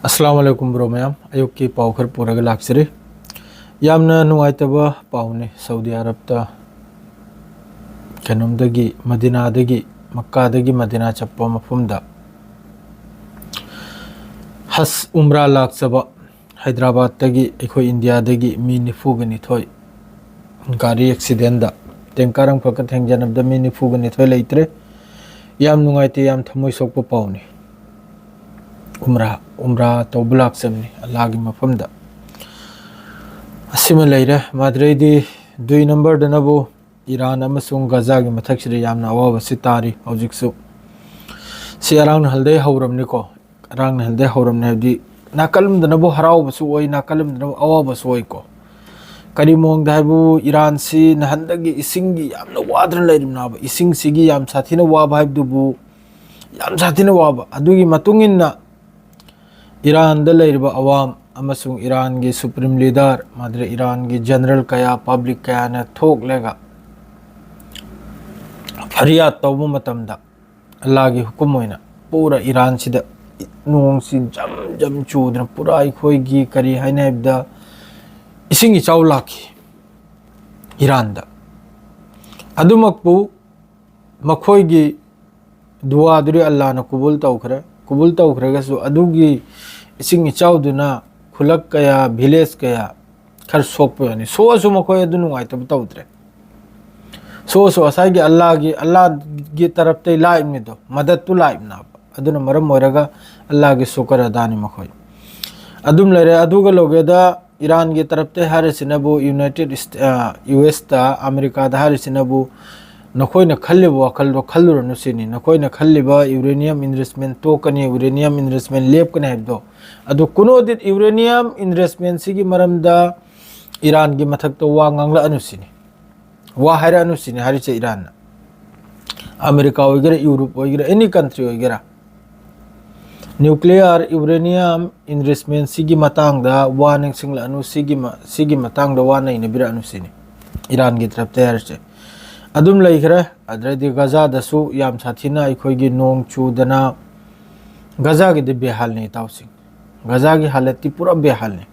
अस्सलाम वालेकुम bro ma'am अयुक की पाव खर पूरा लाक्सरी यामना नुंगाइतबा पावने सऊदी अरब ता कनमदगी मदीनादगी मक्कादगी मदीना चप्पा मफुमदा हस उम्रा लाक्सबा हैदराबाद तगी अखोई इंडिया दगी मी निफुगनी थोय गाड़ी एक्सीडेंट दा टेंकारंग फक थेंगजनबदा मी निफुगनी थोय लेइत्रे याम नुंगाइते याम थमोय सोकपा पावने उम्रा तो ब्लॉक समनी अल्लाह की मफमदा असिम लेरे माद्रेदी 2 नंबर दनबो ईरान अमसुंग गजा की मथक्सरे यामना अवाब सितारी हौजिकसु सि अरांग हल्दे हौरमनिको अरांग हल्दे हौरमने हबदी नाकलम दनबो हरावबसु ओय नाकलम दनबो अवाबसु ओयको करी मोंग दाबु ईरान सि नहंदगी इसिंगी यामना वाद्रन लेरिमनाबा इसिंग सिगी याम साथिना वाबा हाबदुबु याम साथिना वाबा अदुगी मतुंगिन्ना ईरान दलेरिबा अवाम अमसुंग ईरान की सुप्रीम लीडर माद्रे ईरान की जनरल कया पब्लिक कया ने थोक लेगा फरियाद तौबु मतमदा अल्लाह की हुकुम होइना पूरा ईरान सिदा नोंग सि जम जम चूदना पूरा इखोई की करी हाइनाइबदा इसिंगी चाउ लाखी ईरान दा अदुमकपु मखोई की दुआ दुरी अल्लाह न कुबुल तौखरेगसु अदुगी इसिंग इचाउदुना खुलक कया भिलेज कया खर सोकपो यानी सोसु मखोय अदु नुंगाइतब तौद्रे सोसु असाइगी अल्लाह की तरफ ते लाइम दो मदद तु लाइम ना अदुना मरम मोरगा अल्लाह की शुक्र अदानी मखोय अदुम लेरे अदुगा लोगेदा ईरान की तरफ ते हारिसिनबु यूनाइटेड यूएस ता अमेरिका दा हारिसिनबु नखोइना खल्लिबा वखलदो खल्लुरनु सिनी नखोइना खल्लिबा यूरेनियम इन्वेस्टमेंट टोकनी यूरेनियम इन्वेस्टमेंट लेपकने हेबदो अदु कुनोदित यूरेनियम इन्वेस्टमेंट सिगी मरमदा ईरान की मथक तो वा ngang la अनुसिनी वा हायरा अनुसिनी हारिचे ईरान अमेरिका वगैरह यूरोप वगैरह एनी कंट्री वगैरह न्यूक्लियर यूरेनियम इन्वेस्टमेंट सिगी मतंगदा वा नंगसिंगला अनु सिगी मतंगदा वा नैने बिरा अनुसिनी ईरान की तरफ ते हारिचे अदुम लेखरे अद्रेदी गजा दसु याम साथीना अखोगी नोंग चूदना गजा की बेहाल नहीं ताउसिंग गजा की हालत पूरा बेहाल नहीं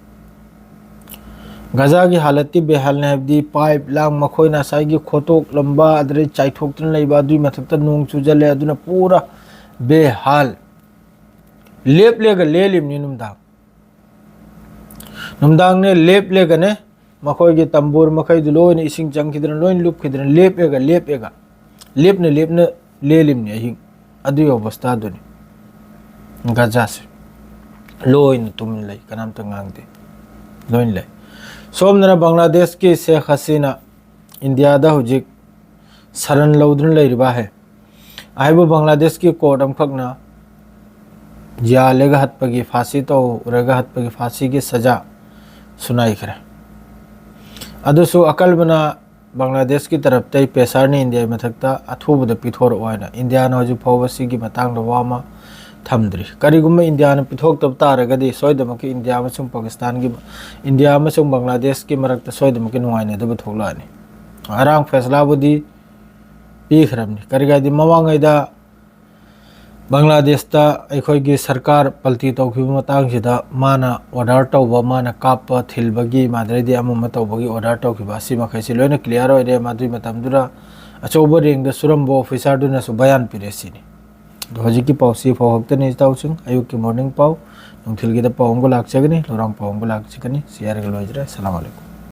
गजा की हालत बेहाल ने हबदी पाइप लांग मखोइना साइगी खोतोक लंबा अद्रे चाइथोक्तन लेबा दुई मथक्ता नोंग चूजले अदुना पूरा बेहाल लेप लेगा लेलिमनि नुमदांग ने लेप लेगा ने मखोई के तंबूर मखई लोन इसिंग चंखिद्रन लोन लुपखिद्रन लेपेगा लेपने लेलिमनि अहिंग अदु अवस्था दुनि गजा से लोन तुम लै कनाम तंगांगदे लोन लै सोमना बांग्लादेश की शेख हसीना इंडिया दा हुजिक सरन लौद्रन लैरिबा है आइबो बांग्लादेश की कोर्ट अमखकना जिया लेगा हत्पगी फांसी तो रेगा हत्पगी फांसी की सजा सुनाई करे अदुसु अकल बना बांग्लादेश की तरफ तई पेसार ने इंडिया मथक्ता अथुबद पिथोर ओयना इंडिया न हजु फौबसी की मतंग वामा थमद्री करिगुम इंडिया न पिथोक तब तारगदि सोयदमक इंडिया अमसुंग पाकिस्तान की इंडिया अमसुंग बांग्लादेश की मरक्त सोयदमक नुवाइने दब थोलानी अरांग फैसला बुदी पीखरमनी करिगादि मवांगैदा बांग्लादेश ता अखोगी सरकार पलती तौखिबा मतंगसिदा माना ऑर्डर तौबा माना काप थिलबगी माद्रेदी अमम तौबगी ऑर्डर तौखिबा असि मखैसि लोइना क्लियर ओइरे मादुई मतमदुरा अचौबा रेंग द सुरमबो ऑफिसर दुना सु बयान पिरेसिनी हजि की पाउसी फावक्तनि ताउसिंग अयुक की मॉर्निंग पाउ नुंथिल की द पाउंगो लाक्चगनि लोरांग पाउंगो लाक्चगनि शेयर गलोइजरा अस्सलाम वालेकुम।